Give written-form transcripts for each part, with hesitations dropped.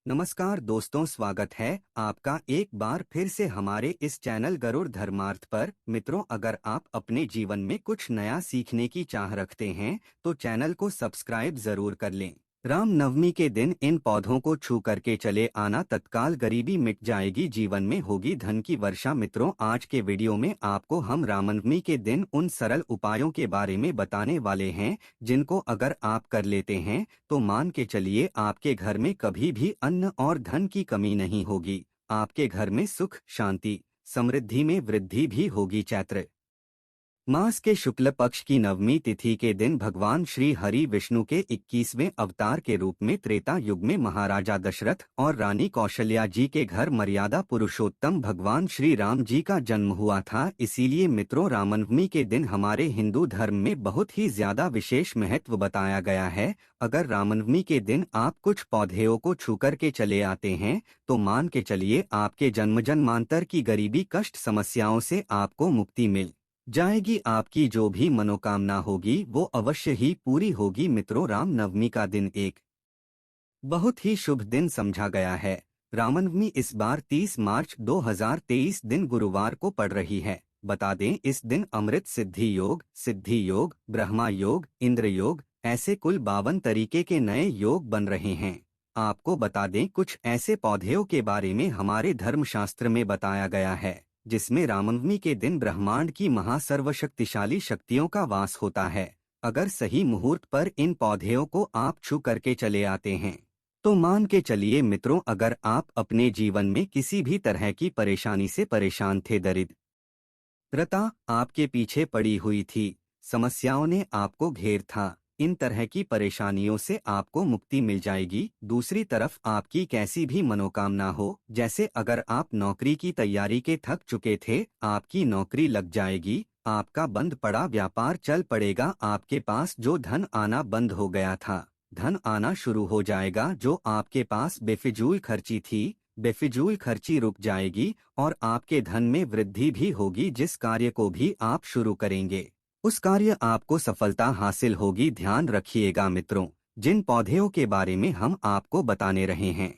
नमस्कार दोस्तों, स्वागत है आपका एक बार फिर से हमारे इस चैनल गरुड़ धर्मार्थ पर। मित्रों, अगर आप अपने जीवन में कुछ नया सीखने की चाह रखते हैं तो चैनल को सब्सक्राइब जरूर कर लें। राम नवमी के दिन इन पौधों को छू करके चले आना, तत्काल गरीबी मिट जाएगी, जीवन में होगी धन की वर्षा। मित्रों, आज के वीडियो में आपको हम रामनवमी के दिन उन सरल उपायों के बारे में बताने वाले हैं जिनको अगर आप कर लेते हैं तो मान के चलिए आपके घर में कभी भी अन्न और धन की कमी नहीं होगी। आपके घर में सुख, शांति, समृद्धि में वृद्धि भी होगी। चैत्र मास के शुक्ल पक्ष की नवमी तिथि के दिन भगवान श्री हरि विष्णु के 21वें अवतार के रूप में त्रेता युग में महाराजा दशरथ और रानी कौशल्या जी के घर मर्यादा पुरुषोत्तम भगवान श्री राम जी का जन्म हुआ था। इसीलिए मित्रों, रामनवमी के दिन हमारे हिंदू धर्म में बहुत ही ज्यादा विशेष महत्व बताया गया है। अगर रामनवमी के दिन आप कुछ पौधों को छू कर के चले आते हैं तो मान के चलिए आपके जन्म जन्मांतर की गरीबी, कष्ट, समस्याओं से आपको मुक्ति मिल जाएगी। आपकी जो भी मनोकामना होगी वो अवश्य ही पूरी होगी। मित्रों, राम नवमी का दिन एक बहुत ही शुभ दिन समझा गया है। रामनवमी इस बार 30 मार्च 2023 दिन गुरुवार को पड़ रही है। बता दें, इस दिन अमृत सिद्धि योग, ब्रह्मा योग, इंद्र योग, ऐसे कुल 52 तरीके के नए योग बन रहे हैं। आपको बता दें, कुछ ऐसे पौधों के बारे में हमारे धर्मशास्त्र में बताया गया है जिसमें रामनवमी के दिन ब्रह्मांड की महासर्वशक्तिशाली शक्तियों का वास होता है। अगर सही मुहूर्त पर इन पौधों को आप छू करके चले आते हैं तो मान के चलिए मित्रों, अगर आप अपने जीवन में किसी भी तरह की परेशानी से परेशान थे, दरिद्रता आपके पीछे पड़ी हुई थी, समस्याओं ने आपको घेर था, इन तरह की परेशानियों से आपको मुक्ति मिल जाएगी। दूसरी तरफ आपकी कैसी भी मनोकामना हो, जैसे अगर आप नौकरी की तैयारी के थक चुके थे, आपकी नौकरी लग जाएगी, आपका बंद पड़ा व्यापार चल पड़ेगा, आपके पास जो धन आना बंद हो गया था, धन आना शुरू हो जाएगा, जो आपके पास बेफिजूल खर्ची थी, बेफिजूल खर्ची रुक जाएगी और आपके धन में वृद्धि भी होगी। जिस कार्य को भी आप शुरू करेंगे उस कार्य आपको सफलता हासिल होगी। ध्यान रखिएगा मित्रों, जिन पौधों के बारे में हम आपको बताने रहे हैं,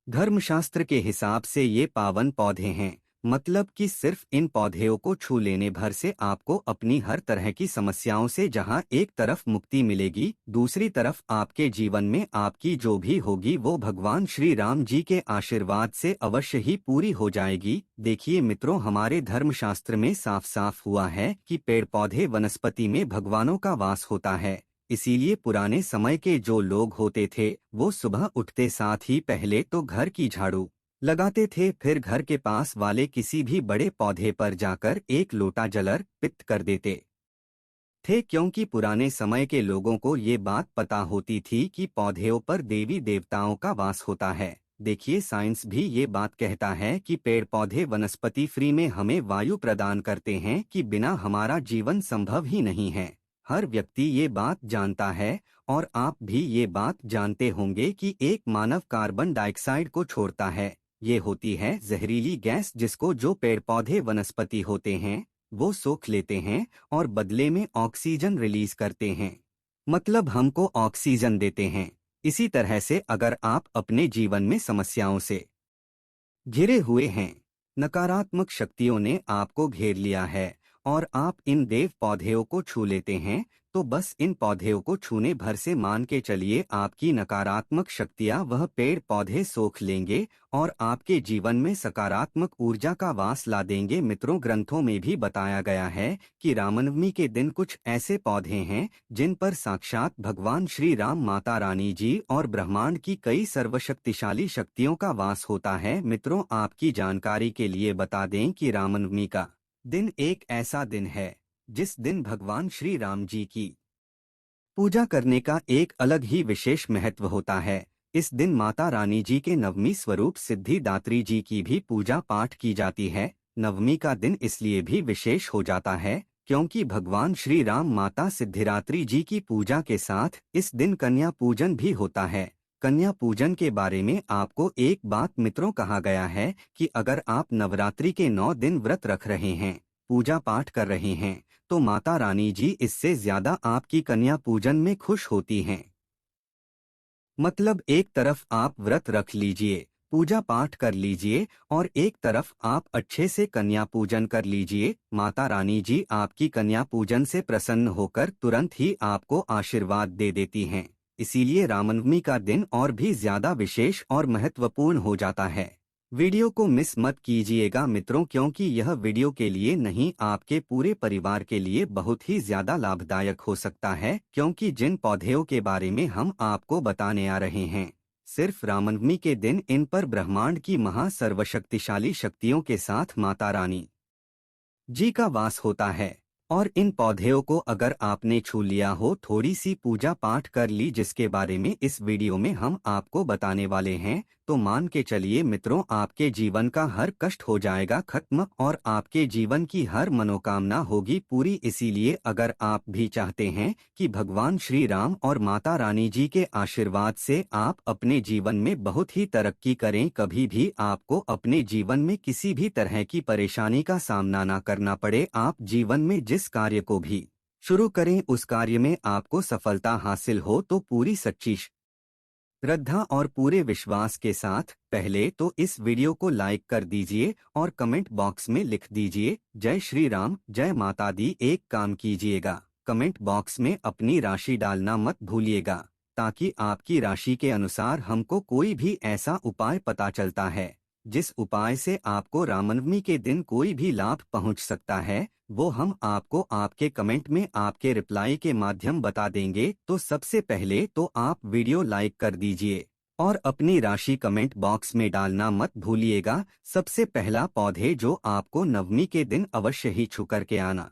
धर्मशास्त्र के हिसाब से ये पावन पौधे हैं। मतलब कि सिर्फ इन पौधों को छू लेने भर से आपको अपनी हर तरह की समस्याओं से जहां एक तरफ मुक्ति मिलेगी, दूसरी तरफ आपके जीवन में आपकी जो भी होगी वो भगवान श्री राम जी के आशीर्वाद से अवश्य ही पूरी हो जाएगी। देखिए मित्रों, हमारे धर्मशास्त्र में साफ साफ हुआ है कि पेड़ पौधे वनस्पति में भगवानों का वास होता है। इसीलिए पुराने समय के जो लोग होते थे वो सुबह उठते साथ ही पहले तो घर की झाड़ू लगाते थे, फिर घर के पास वाले किसी भी बड़े पौधे पर जाकर एक लोटा जल अर्पित कर देते थे, क्योंकि पुराने समय के लोगों को ये बात पता होती थी कि पौधों पर देवी देवताओं का वास होता है। देखिए, साइंस भी ये बात कहता है कि पेड़ पौधे वनस्पति फ्री में हमें वायु प्रदान करते हैं कि बिना हमारा जीवन संभव ही नहीं है। हर व्यक्ति ये बात जानता है और आप भी ये बात जानते होंगे कि एक मानव कार्बन डाइऑक्साइड को छोड़ता है। ये होती है जहरीली गैस, जिसको जो पेड़ पौधे वनस्पति होते हैं वो सोख लेते हैं और बदले में ऑक्सीजन रिलीज करते हैं, मतलब हमको ऑक्सीजन देते हैं। इसी तरह से अगर आप अपने जीवन में समस्याओं से घिरे हुए हैं, नकारात्मक शक्तियों ने आपको घेर लिया है और आप इन देव पौधों को छू लेते हैं, तो बस इन पौधों को छूने भर से मान के चलिए आपकी नकारात्मक शक्तियां वह पेड़ पौधे सोख लेंगे और आपके जीवन में सकारात्मक ऊर्जा का वास ला देंगे। मित्रों, ग्रंथों में भी बताया गया है कि रामनवमी के दिन कुछ ऐसे पौधे हैं जिन पर साक्षात भगवान श्री राम, माता रानी जी और ब्रह्मांड की कई सर्वशक्तिशाली शक्तियों का वास होता है। मित्रों, आपकी जानकारी के लिए बता दें कि रामनवमी का दिन एक ऐसा दिन है जिस दिन भगवान श्री राम जी की पूजा करने का एक अलग ही विशेष महत्व होता है। इस दिन माता रानी जी के नवमी स्वरूप सिद्धिदात्री जी की भी पूजा पाठ की जाती है। नवमी का दिन इसलिए भी विशेष हो जाता है क्योंकि भगवान श्री राम, माता सिद्धिदात्री जी की पूजा के साथ इस दिन कन्या पूजन भी होता है। कन्या पूजन के बारे में आपको एक बात मित्रों कहा गया है कि अगर आप नवरात्रि के 9 दिन व्रत रख रहे हैं, पूजा पाठ कर रहे हैं, तो माता रानी जी इससे ज्यादा आपकी कन्या पूजन में खुश होती हैं। मतलब एक तरफ आप व्रत रख लीजिए, पूजा पाठ कर लीजिए और एक तरफ आप अच्छे से कन्या पूजन कर लीजिए। माता रानी जी आपकी कन्या पूजन से प्रसन्न होकर तुरंत ही आपको आशीर्वाद दे देती हैं। इसीलिए रामनवमी का दिन और भी ज्यादा विशेष और महत्वपूर्ण हो जाता है। वीडियो को मिस मत कीजिएगा मित्रों, क्योंकि यह वीडियो के लिए नहीं आपके पूरे परिवार के लिए बहुत ही ज्यादा लाभदायक हो सकता है, क्योंकि जिन पौधों के बारे में हम आपको बताने आ रहे हैं, सिर्फ रामनवमी के दिन इन पर ब्रह्मांड की महा सर्वशक्तिशाली शक्तियों के साथ माता रानी जी का वास होता है। और इन पौधों को अगर आपने छू लिया हो, थोड़ी सी पूजा पाठ कर ली, जिसके बारे में इस वीडियो में हम आपको बताने वाले हैं, तो मान के चलिए मित्रों, आपके जीवन का हर कष्ट हो जाएगा खत्म और आपके जीवन की हर मनोकामना होगी पूरी। इसीलिए अगर आप भी चाहते हैं कि भगवान श्री राम और माता रानी जी के आशीर्वाद से आप अपने जीवन में बहुत ही तरक्की करें, कभी भी आपको अपने जीवन में किसी भी तरह की परेशानी का सामना ना करना पड़े, आप जीवन में जिस कार्य को भी शुरू करें उस कार्य में आपको सफलता हासिल हो, तो पूरी सच्ची श्रद्धा और पूरे विश्वास के साथ पहले तो इस वीडियो को लाइक कर दीजिए और कमेंट बॉक्स में लिख दीजिए जय श्री राम, जय माता दी। एक काम कीजिएगा, कमेंट बॉक्स में अपनी राशि डालना मत भूलिएगा, ताकि आपकी राशि के अनुसार हमको कोई भी ऐसा उपाय पता चलता है जिस उपाय से आपको रामनवमी के दिन कोई भी लाभ पहुंच सकता है, वो हम आपको आपके कमेंट में आपके रिप्लाई के माध्यम बता देंगे। तो सबसे पहले तो आप वीडियो लाइक कर दीजिए और अपनी राशि कमेंट बॉक्स में डालना मत भूलिएगा। सबसे पहला पौधे जो आपको नवमी के दिन अवश्य ही छू करके आना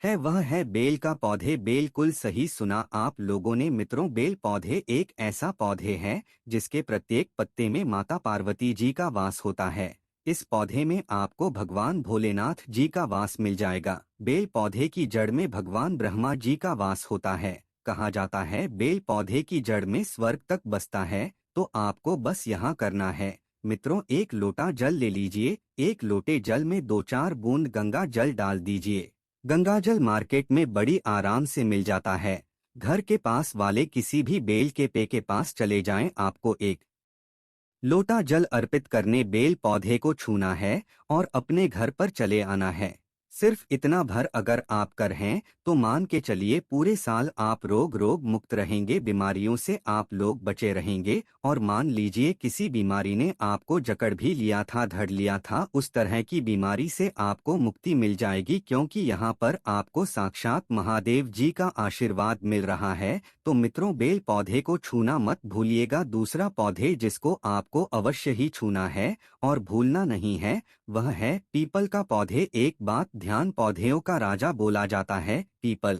है, वह है बेल का पौधे। बिल्कुल सही सुना आप लोगों ने मित्रों, बेल पौधे एक ऐसा पौधे है जिसके प्रत्येक पत्ते में माता पार्वती जी का वास होता है। इस पौधे में आपको भगवान भोलेनाथ जी का वास मिल जाएगा। बेल पौधे की जड़ में भगवान ब्रह्मा जी का वास होता है। कहा जाता है बेल पौधे की जड़ में स्वर्ग तक बसता है। तो आपको बस यहाँ करना है मित्रों, एक लोटा जल ले लीजिए, एक लोटे जल में 2-4 बूंद गंगा जल डाल दीजिए। गंगाजल मार्केट में बड़ी आराम से मिल जाता है। घर के पास वाले किसी भी बेल के पेड़ के पास चले जाएं, आपको एक लोटा जल अर्पित करने बेल पौधे को छूना है और अपने घर पर चले आना है। सिर्फ इतना भर अगर आप कर हैं तो मान के चलिए पूरे साल आप रोग मुक्त रहेंगे, बीमारियों से आप लोग बचे रहेंगे। और मान लीजिए किसी बीमारी ने आपको जकड़ भी लिया था, धड़ लिया था, उस तरह की बीमारी से आपको मुक्ति मिल जाएगी, क्योंकि यहाँ पर आपको साक्षात महादेव जी का आशीर्वाद मिल रहा है। तो मित्रों, बेल पौधे को छूना मत भूलिएगा। दूसरा पौधे जिसको आपको अवश्य ही छूना है और भूलना नहीं है, वह है पीपल का पौधे। एक बात ध्यान, पौधों का राजा बोला जाता है पीपल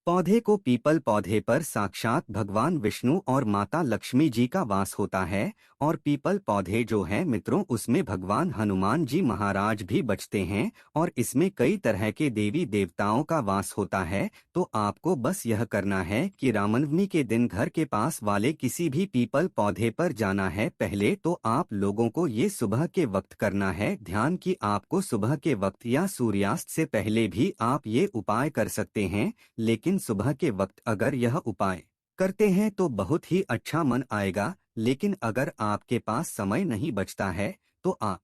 पौधे को। पीपल पौधे पर साक्षात भगवान विष्णु और माता लक्ष्मी जी का वास होता है। और पीपल पौधे जो है मित्रों, उसमें भगवान हनुमान जी महाराज भी बचते हैं और इसमें कई तरह के देवी देवताओं का वास होता है। तो आपको बस यह करना है कि रामनवमी के दिन घर के पास वाले किसी भी पीपल पौधे पर जाना है। पहले तो आप लोगों को ये सुबह के वक्त करना है। ध्यान कि आपको सुबह के वक्त या सूर्यास्त से पहले भी आप ये उपाय कर सकते हैं, लेकिन सुबह के वक्त अगर यह उपाय करते हैं तो बहुत ही अच्छा मन आएगा। लेकिन अगर आपके पास समय नहीं बचता है तो आप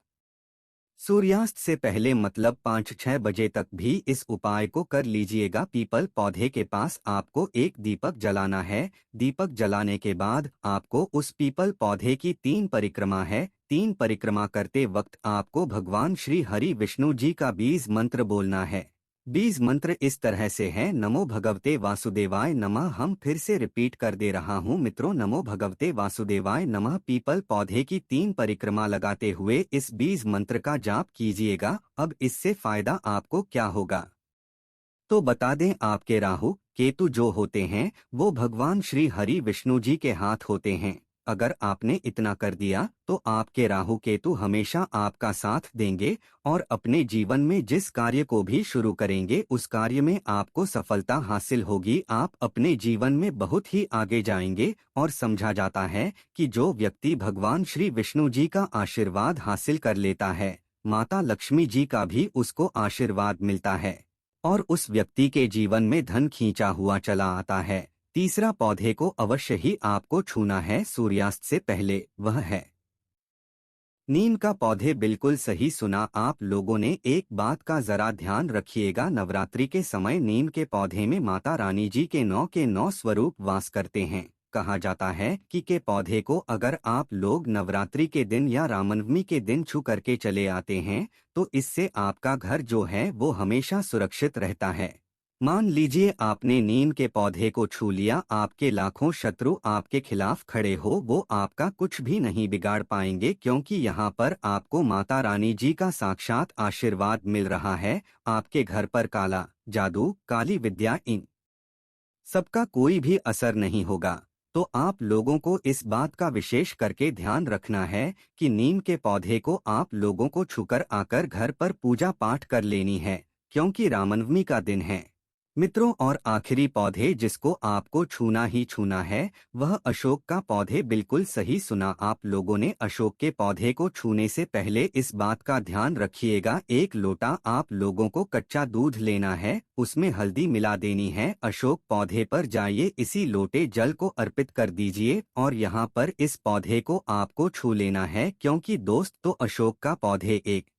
सूर्यास्त से पहले मतलब 5-6 बजे तक भी इस उपाय को कर लीजिएगा। पीपल पौधे के पास आपको एक दीपक जलाना है। दीपक जलाने के बाद आपको उस पीपल पौधे की 3 परिक्रमा है। 3 परिक्रमा करते वक्त आपको भगवान श्री हरि विष्णु जी का बीज मंत्र बोलना है। बीज मंत्र इस तरह से है, नमो भगवते वासुदेवाय नमः। हम फिर से रिपीट कर दे रहा हूँ मित्रों, नमो भगवते वासुदेवाय नमः। पीपल पौधे की 3 परिक्रमा लगाते हुए इस बीज मंत्र का जाप कीजिएगा। अब इससे फायदा आपको क्या होगा तो बता दें, आपके राहु केतु जो होते हैं वो भगवान श्री हरि विष्णु जी के हाथ होते हैं। अगर आपने इतना कर दिया तो आपके राहु केतु हमेशा आपका साथ देंगे और अपने जीवन में जिस कार्य को भी शुरू करेंगे उस कार्य में आपको सफलता हासिल होगी। आप अपने जीवन में बहुत ही आगे जाएंगे। और समझा जाता है कि जो व्यक्ति भगवान श्री विष्णु जी का आशीर्वाद हासिल कर लेता है, माता लक्ष्मी जी का भी उसको आशीर्वाद मिलता है और उस व्यक्ति के जीवन में धन खींचा हुआ चला आता है। तीसरा पौधे को अवश्य ही आपको छूना है सूर्यास्त से पहले, वह है नीम का पौधे। बिल्कुल सही सुना आप लोगों ने। एक बात का जरा ध्यान रखिएगा, नवरात्रि के समय नीम के पौधे में माता रानी जी के 9 स्वरूप वास करते हैं। कहा जाता है कि के पौधे को अगर आप लोग नवरात्रि के दिन या रामनवमी के दिन छू करके चले आते हैं तो इससे आपका घर जो है वो हमेशा सुरक्षित रहता है। मान लीजिए आपने नीम के पौधे को छू लिया, आपके लाखों शत्रु आपके खिलाफ खड़े हो, वो आपका कुछ भी नहीं बिगाड़ पाएंगे, क्योंकि यहाँ पर आपको माता रानी जी का साक्षात आशीर्वाद मिल रहा है। आपके घर पर काला जादू, काली विद्या, इन सबका कोई भी असर नहीं होगा। तो आप लोगों को इस बात का विशेष करके ध्यान रखना है कि नीम के पौधे को आप लोगों को छूकर आकर घर पर पूजा पाठ कर लेनी है, क्योंकि रामनवमी का दिन है मित्रों। और आखिरी पौधे जिसको आपको छूना ही छूना है वह अशोक का पौधे। बिल्कुल सही सुना आप लोगों ने। अशोक के पौधे को छूने से पहले इस बात का ध्यान रखिएगा, 1 लोटा आप लोगों को कच्चा दूध लेना है, उसमें हल्दी मिला देनी है, अशोक पौधे पर जाइए, इसी लोटे जल को अर्पित कर दीजिए और यहाँ पर इस पौधे को आपको छू लेना है, क्योंकि दोस्त तो अशोक का पौधे एक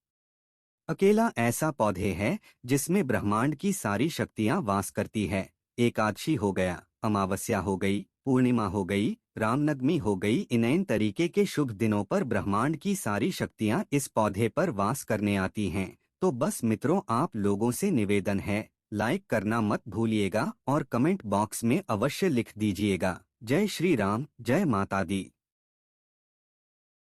अकेला ऐसा पौधे है जिसमें ब्रह्मांड की सारी शक्तियां वास करती है। एकादशी हो गया, अमावस्या हो गई, पूर्णिमा हो गई, रामनवमी हो गई, इन तरीके के शुभ दिनों पर ब्रह्मांड की सारी शक्तियां इस पौधे पर वास करने आती हैं। तो बस मित्रों आप लोगों से निवेदन है, लाइक करना मत भूलिएगा और कमेंट बॉक्स में अवश्य लिख दीजिएगा। जय श्री राम, जय माता दी।